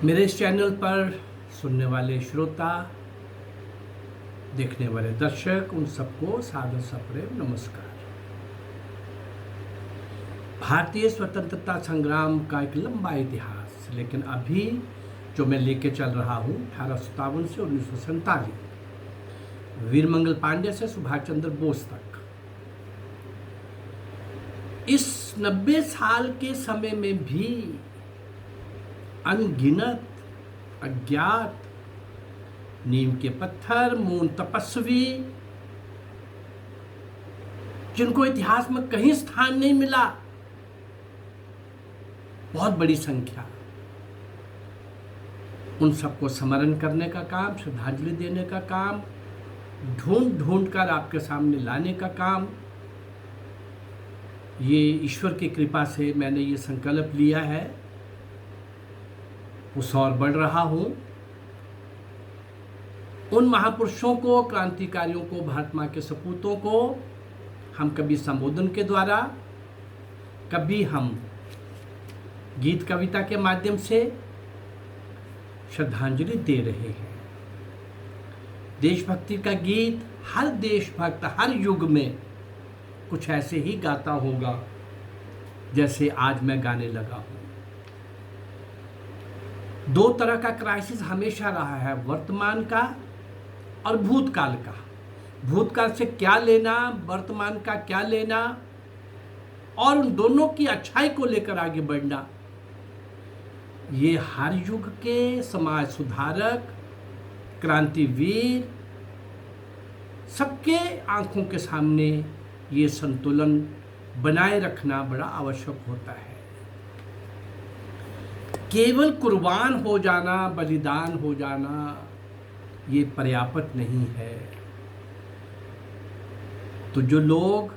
मेरे इस चैनल पर सुनने वाले श्रोता, देखने वाले दर्शक, उन सबको सादर सप्रेम नमस्कार। भारतीय स्वतंत्रता संग्राम का एक लंबा इतिहास, लेकिन अभी जो मैं लेके चल रहा हूँ 1857 से 1947, वीरमंगल पांडे से सुभाष चंद्र बोस तक। इस 90 साल के समय में भी अनगिनत, अज्ञात, नीम के पत्थर, मौन तपस्वी, जिनको इतिहास में कहीं स्थान नहीं मिला, बहुत बड़ी संख्या। उन सबको स्मरण करने का काम, श्रद्धांजलि देने का काम, ढूंढ ढूंढ कर आपके सामने लाने का काम, ये ईश्वर की कृपा से मैंने ये संकल्प लिया है। उस और बढ़ रहा हूँ। उन महापुरुषों को, क्रांतिकारियों को, भारत माँ के सपूतों को हम कभी संबोधन के द्वारा, कभी हम गीत कविता के माध्यम से श्रद्धांजलि दे रहे हैं। देशभक्ति का गीत हर देशभक्त हर युग में कुछ ऐसे ही गाता होगा जैसे आज मैं गाने लगा हूँ। दो तरह का क्राइसिस हमेशा रहा है, वर्तमान का और भूतकाल का। भूतकाल से क्या लेना, वर्तमान का क्या लेना, और उन दोनों की अच्छाई को लेकर आगे बढ़ना, ये हर युग के समाज सुधारक, क्रांतिवीर, सबके आंखों के सामने ये संतुलन बनाए रखना बड़ा आवश्यक होता है। केवल कुर्बान हो जाना, बलिदान हो जाना, ये पर्याप्त नहीं है। तो जो लोग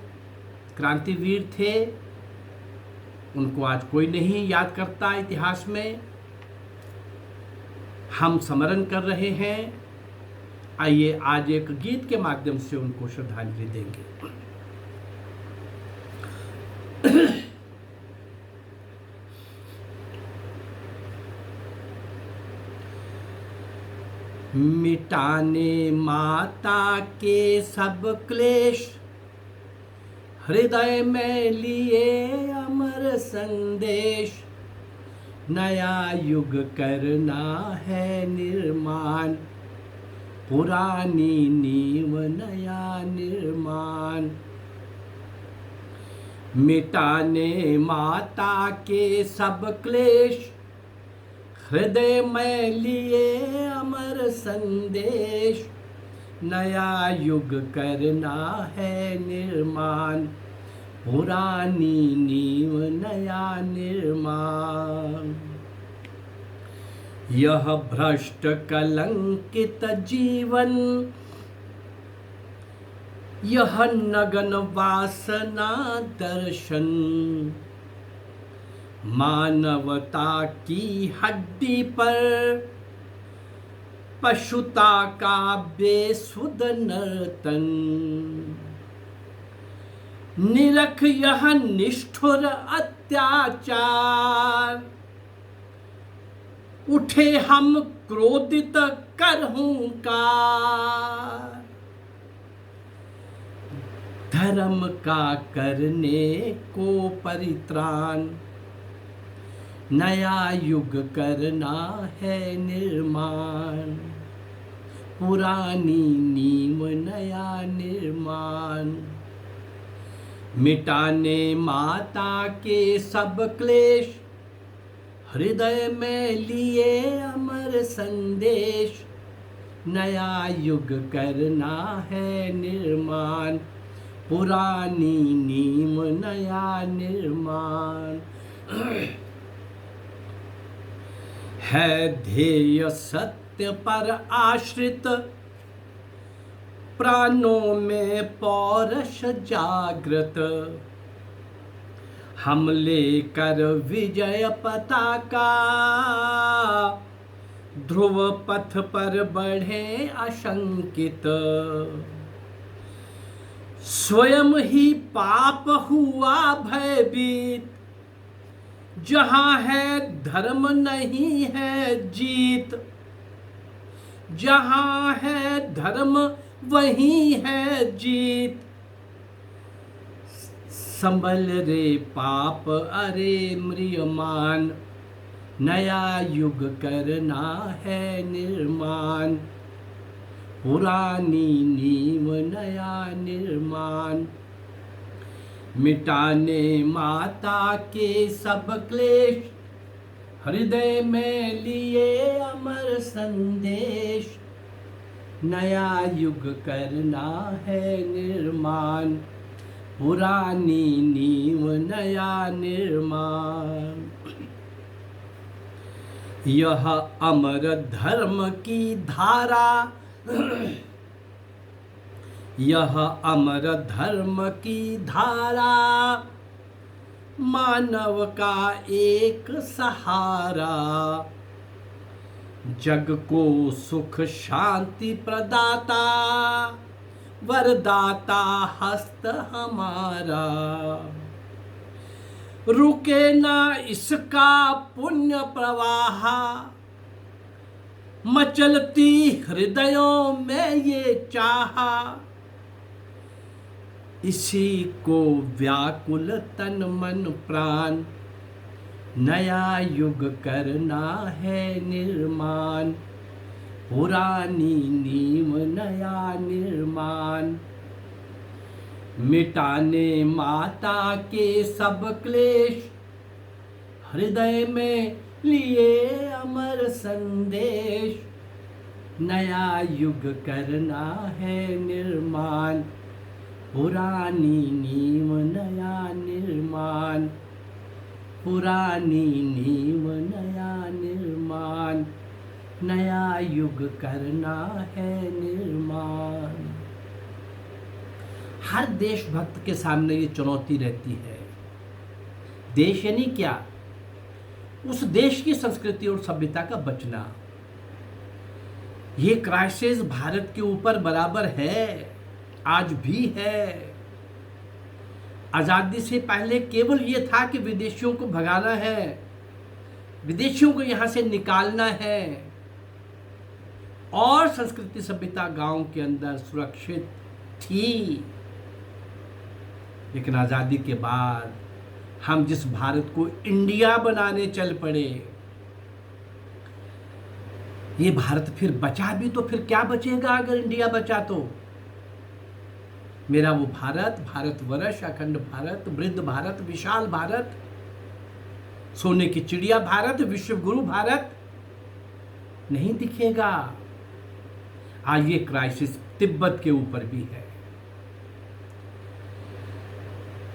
क्रांतिवीर थे, उनको आज कोई नहीं याद करता इतिहास में। हम स्मरण कर रहे हैं। आइए आज एक गीत के माध्यम से उनको श्रद्धांजलि देंगे। मिटाने माता के सब क्लेश, हृदय में लिए अमर संदेश, नया युग करना है निर्माण, पुरानी नींव नया निर्माण। मिटाने माता के सब क्लेश, हृदय में लिए अमर संदेश, नया युग करना है निर्माण, पुरानी नींव नया निर्माण। यह भ्रष्ट कलंकित जीवन, यह नगन वासना दर्शन, मानवता की हड्डी पर पशुता का बेसुध नर्तन, निरख यह निष्ठुर अत्याचार, उठे हम क्रोधित कर हुंकार, धर्म का करने को परित्राण, नया युग करना है निर्माण, पुरानी नींव नया निर्माण। मिटाने माता के सब क्लेश, हृदय में लिए अमर संदेश, नया युग करना है निर्माण, पुरानी नींव नया निर्माण। है ध्येय सत्य पर आश्रित, प्राणों में पौरुष जागृत, हम लेकर विजय पताका, ध्रुव पथ पर बढ़े अशंकित, स्वयं ही पाप हुआ भयभीत, जहां है धर्म नहीं है जीत, जहां है धर्म वहीं है जीत। संभल रे पाप अरे म्रियमान, नया युग करना है निर्माण। पुरानी नींव नया निर्माण, मिटाने माता के सब क्लेश, हृदय में लिए अमर संदेश। नया युग करना है निर्माण, पुरानी नींव नया निर्माण। यह अमर धर्म की धारा, यह अमर धर्म की धारा, मानव का एक सहारा। जग को सुख शांति प्रदाता, वरदाता हस्त हमारा। रुके ना इसका पुण्य प्रवाह, मचलती हृदयों में ये चाहा। इसी को व्याकुल तन मन प्राण, नया युग करना है निर्माण। पुरानी नींव नया निर्माण, मिटाने माता के सब क्लेश, हृदय में लिए अमर संदेश। नया युग करना है निर्माण, पुरानी नींव नया निर्माण। पुरानी नींव नया निर्माण, नया युग करना है निर्माण। हर देशभक्त के सामने ये चुनौती रहती है। देश यानी क्या? उस देश की संस्कृति और सभ्यता का बचना। ये क्राइसिस भारत के ऊपर बराबर है, आज भी है। आजादी से पहले केवल ये था कि विदेशियों को भगाना है, विदेशियों को यहां से निकालना है और संस्कृति सभ्यता गांव के अंदर सुरक्षित थी। लेकिन आजादी के बाद हम जिस भारत को इंडिया बनाने चल पड़े, ये भारत फिर बचा भी तो फिर क्या बचेगा अगर इंडिया बचा तो? मेरा वो भारत, भारतवर्ष, अखंड भारत, वृद्ध भारत, विशाल भारत, सोने की चिड़िया भारत, विश्व गुरु भारत नहीं दिखेगा। आज ये क्राइसिस तिब्बत के ऊपर भी है।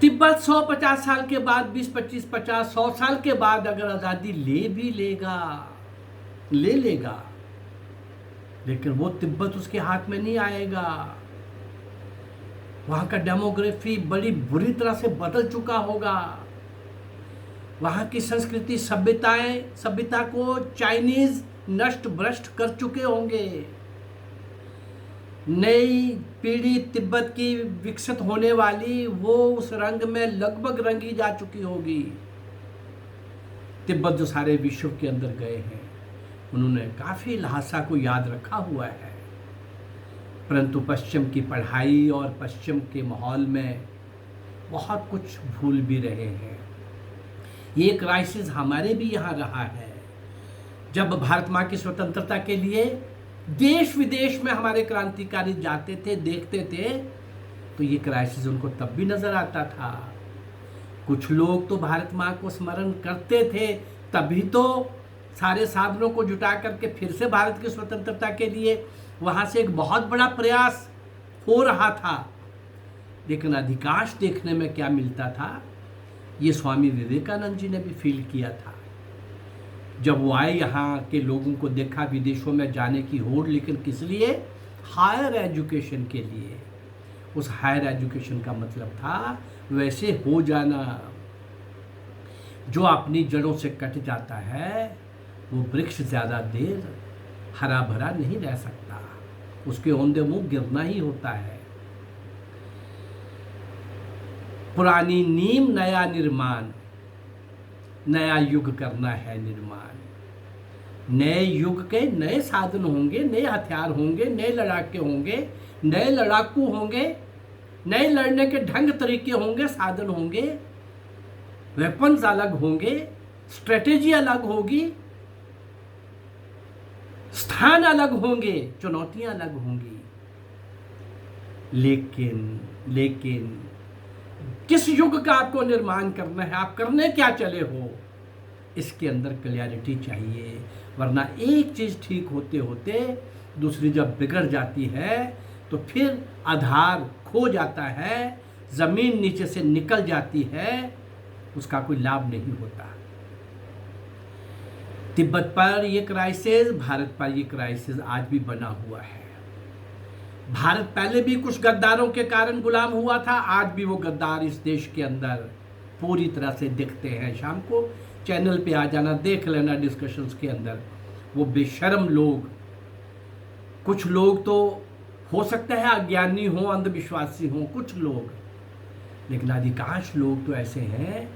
तिब्बत 150 साल के बाद, 20, 25, 50, 100 साल के बाद अगर आजादी ले भी लेगा, ले लेगा, लेकिन वो तिब्बत उसके हाथ में नहीं आएगा। वहाँ का डेमोग्राफी बड़ी बुरी तरह से बदल चुका होगा। वहाँ की संस्कृति सभ्यता को चाइनीज नष्ट भ्रष्ट कर चुके होंगे। नई पीढ़ी तिब्बत की विकसित होने वाली, वो उस रंग में लगभग रंगी जा चुकी होगी। तिब्बत जो सारे विश्व के अंदर गए हैं, उन्होंने काफ़ी ल्हासा को याद रखा हुआ है, परंतु पश्चिम की पढ़ाई और पश्चिम के माहौल में बहुत कुछ भूल भी रहे हैं। ये क्राइसिस हमारे भी यहाँ रहा है। जब भारत माँ की स्वतंत्रता के लिए देश विदेश में हमारे क्रांतिकारी जाते थे, देखते थे, तो ये क्राइसिस उनको तब भी नजर आता था। कुछ लोग तो भारत माँ को स्मरण करते थे, तभी तो सारे साधनों को जुटा करके फिर से भारत की स्वतंत्रता के लिए वहाँ से एक बहुत बड़ा प्रयास हो रहा था। लेकिन अधिकांश देखने में क्या मिलता था, ये स्वामी विवेकानंद जी ने भी फील किया था। जब वो आए, यहाँ के लोगों को देखा विदेशों में जाने की होड़, लेकिन किस लिए? हायर एजुकेशन के लिए। उस हायर एजुकेशन का मतलब था वैसे हो जाना। जो अपनी जड़ों से कट जाता है वो वृक्ष ज़्यादा देर हरा भरा नहीं रह सकता, उसके औंधे मुंह गिरना ही होता है। पुरानी नींव नया निर्माण, नया युग करना है निर्माण। नए युग के नए साधन होंगे, नए हथियार होंगे, नए लड़ाके होंगे, नए लड़ाकू होंगे, नए लड़ने के ढंग तरीके होंगे, साधन होंगे, वेपन्स अलग होंगे, स्ट्रेटेजी अलग होगी, स्थान अलग होंगे, चुनौतियां अलग होंगी। लेकिन किस युग का आपको निर्माण करना है, आप करने क्या चले हो, इसके अंदर क्लैरिटी चाहिए। वरना एक चीज़ ठीक होते होते दूसरी जब बिगड़ जाती है तो फिर आधार खो जाता है, ज़मीन नीचे से निकल जाती है, उसका कोई लाभ नहीं होता। तिब्बत पर ये क्राइसिस, भारत पर ये क्राइसिस आज भी बना हुआ है। भारत पहले भी कुछ गद्दारों के कारण गुलाम हुआ था, आज भी वो गद्दार इस देश के अंदर पूरी तरह से दिखते हैं। शाम को चैनल पे आ जाना, देख लेना डिस्कशंस के अंदर, वो बेशर्म लोग, कुछ लोग तो हो सकता है अज्ञानी हो, अंधविश्वासी हो कुछ लोग, लेकिन अधिकांश लोग तो ऐसे हैं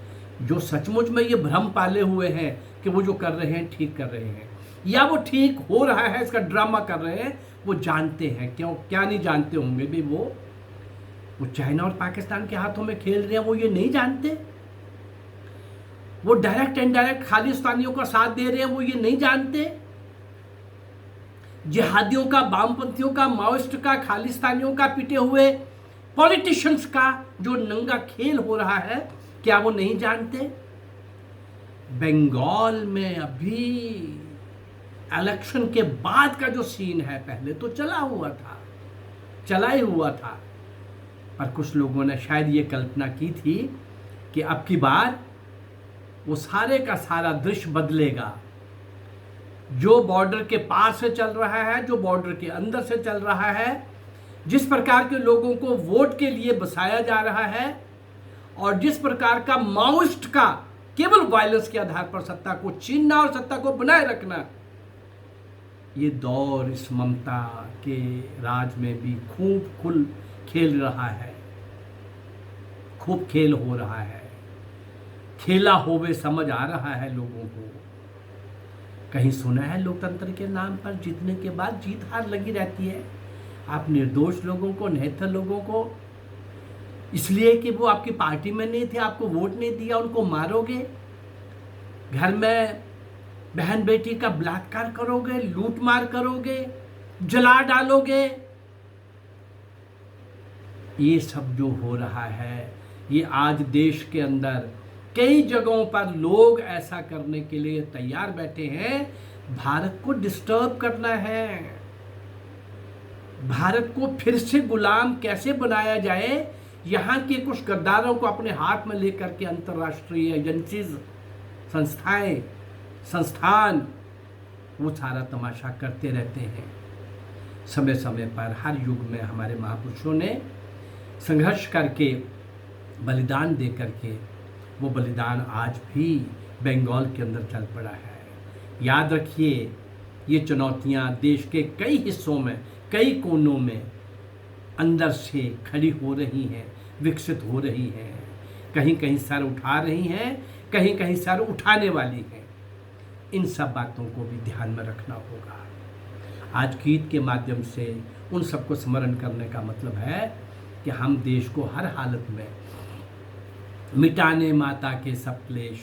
जो सचमुच में ये भ्रम पाले हुए हैं कि वो जो कर रहे हैं ठीक कर रहे हैं, या वो ठीक हो रहा है इसका ड्रामा कर रहे हैं। वो जानते हैं, क्यों क्या नहीं जानते होंगे भी, वो चाइना और पाकिस्तान के हाथों में खेल रहे हैं, वो ये नहीं जानते। वो डायरेक्ट इनडायरेक्ट खालिस्तानियों का साथ दे रहे हैं, वो ये नहीं जानते। जिहादियों का, वामपंथियों का, माओइस्ट का, खालिस्तानियों का, पिटे हुए पॉलिटिशियंस का जो नंगा खेल हो रहा है, क्या वो नहीं जानते। बंगाल में अभी इलेक्शन के बाद का जो सीन है, पहले तो चला ही हुआ था, पर कुछ लोगों ने शायद ये कल्पना की थी कि अब की बार वो सारे का सारा दृश्य बदलेगा। जो बॉर्डर के पार से चल रहा है, जो बॉर्डर के अंदर से चल रहा है, जिस प्रकार के लोगों को वोट के लिए बसाया जा रहा है, और जिस प्रकार का माओइस्ट का केवल वायलेंस के आधार पर सत्ता को छीनना और सत्ता को बनाए रखना, ये दौर इस ममता के राज में भी खूब खेल रहा है, खूब खेल हो रहा है। खेला होवे समझ आ रहा है लोगों को। कहीं सुना है लोकतंत्र के नाम पर जीतने के बाद जीत हार लगी रहती है। आप निर्दोष लोगों को, निहत्तर लोगों को, इसलिए कि वो आपकी पार्टी में नहीं थे, आपको वोट नहीं दिया, उनको मारोगे, घर में बहन बेटी का बलात्कार करोगे, लूट मार करोगे, जला डालोगे। ये सब जो हो रहा है, ये आज देश के अंदर कई जगहों पर लोग ऐसा करने के लिए तैयार बैठे हैं। भारत को डिस्टर्ब करना है, भारत को फिर से गुलाम कैसे बनाया जाए, यहाँ के कुछ गद्दारों को अपने हाथ में लेकर के अंतर्राष्ट्रीय एजेंसीज, संस्थान वो सारा तमाशा करते रहते हैं। समय समय पर हर युग में हमारे महापुरुषों ने संघर्ष करके, बलिदान दे करके, वो बलिदान आज भी बंगाल के अंदर चल पड़ा है। याद रखिए, ये चुनौतियाँ देश के कई हिस्सों में, कई कोनों में अंदर से खड़ी हो रही हैं, विकसित हो रही हैं, कहीं कहीं सर उठा रही हैं, कहीं कहीं सर उठाने वाली हैं। इन सब बातों को भी ध्यान में रखना होगा। आज गीत के माध्यम से उन सबको स्मरण करने का मतलब है कि हम देश को हर हालत में मिटाने माता के सब क्लेश,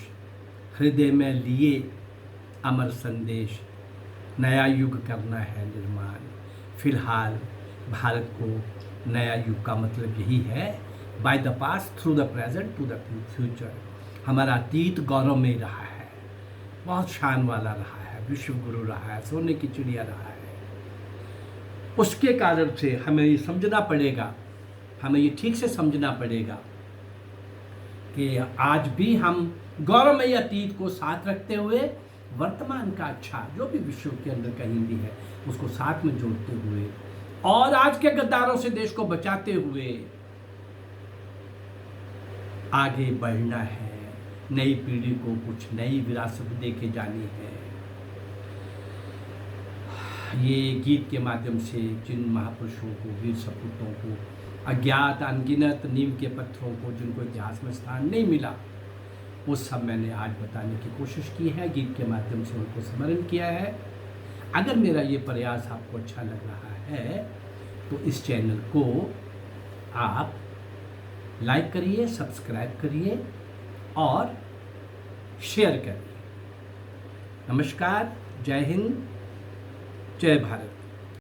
हृदय में लिए अमर संदेश, नया युग करना है निर्माण। फिलहाल भारत को नया युग का मतलब यही है, by the past through the present to the future. हमारा अतीत गौरवमय रहा है, बहुत शान वाला रहा है, विश्व गुरु रहा है, सोने की चिड़िया रहा है। उसके कारण से हमें ये समझना पड़ेगा, हमें ये ठीक से समझना पड़ेगा कि आज भी हम गौरवमय अतीत को साथ रखते हुए वर्तमान का अच्छा जो भी विश्व के अंदर कहीं भी है उसको साथ में जोड़ते हुए और आज के गद्दारों से देश को बचाते हुए आगे बढ़ना है। नई पीढ़ी को कुछ नई विरासत दे के जानी है। ये गीत के माध्यम से जिन महापुरुषों को, वीर सपूतों को, अज्ञात अनगिनत नीम के पत्थरों को, जिनको इतिहास में स्थान नहीं मिला, वो सब मैंने आज बताने की कोशिश की है, गीत के माध्यम से उनको स्मरण किया है। अगर मेरा ये प्रयास आपको अच्छा लग रहा है तो इस चैनल को आप लाइक करिए, सब्सक्राइब करिए और शेयर करिए। नमस्कार, जय हिंद, जय भारत।